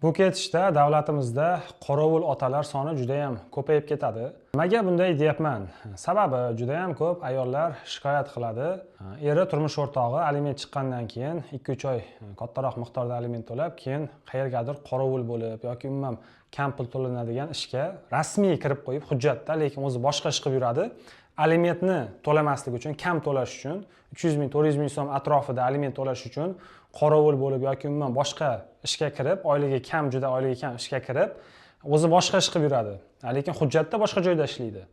Bu ketishda davlatimizda qorovul otalar soni juda ham ko'payib ketadi. Nimaga bunday deyapman? Sababi juda ham ko'p ayollar shikoyat qiladi. Eri turmush o'rtog'i aliment chiqqandan keyin 2-3 oy kattaroq miqdorda aliment to'lab, keyin qayergadir qorovul bo'lib yoki umuman kam pul to'lanadigan ishga rasmiy kirib qo'yib hujjatda, lekin o'zi boshqa ish qilib yuradi. Alimentni to'lamaslik uchun, kam to'lash uchun 300 ming, 400 ming so'm atrofida aliment to'lash uchun qorovul bo'lib yoki umuman boshqa ishga kirib, oyligi kam ishga kirib, o'zi boshqa ish qilib yuradi. Lekin hujjatda boshqa joyda ishlaydi.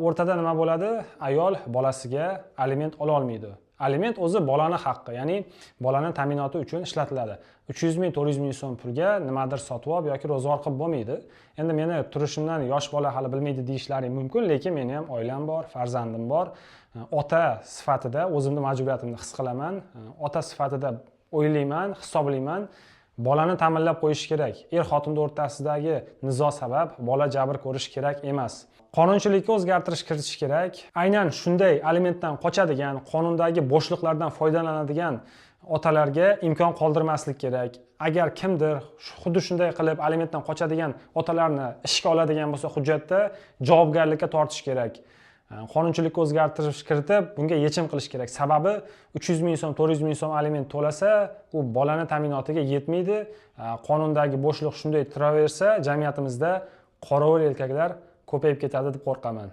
O'rtada nima bo'ladi? Ayol bolasiga aliment ola olmaydi. Aliment o'zi bolani haqqi, ya'ni bolani ta'minoti uchun ishlatiladi. 300 ming, 400 ming so'm pulga nimadir sotib olib yoki ro'zg'or qilib bo'lmaydi. Endi meni turishimdan yosh bola hali bilmaydi deyishlaring mumkin, lekin meni ham oilam bor, farzandim bor. Ota sifatida o'zimni majburiyatimni his qilaman. Ota sifatida o'ylayman, hisoblayman. Bolani ta'minlab qo'yish kerak. Er-xotin o'rtasidagi nizo sabab bola jabr ko'rish kerak emas. Qonunchilikka o'zgartirish kiritish kerak. Aynan shunday alimentdan qochadigan, qonundagi bo'shliqlardan foydalanadigan otalarga imkon qoldirmaslik kerak. Agar kimdir xuddi shunday qilib alimentdan qochadigan otalarni ishga oladigan bo'lsa, hujjatda javobgarlikka tortish kerak. Qonunchilikka o'zgartirish kiritib, bunga yechim qilish kerak. Sababi 300 ming so'm, 400 ming so'm aliment to'lasa, u bolani ta'minotiga yetmaydi. Qonundagi bo'shliq shunday turaversa, jamiyatimizda qorovul erkaklar ko'payib ketadi deb qo'rqaman.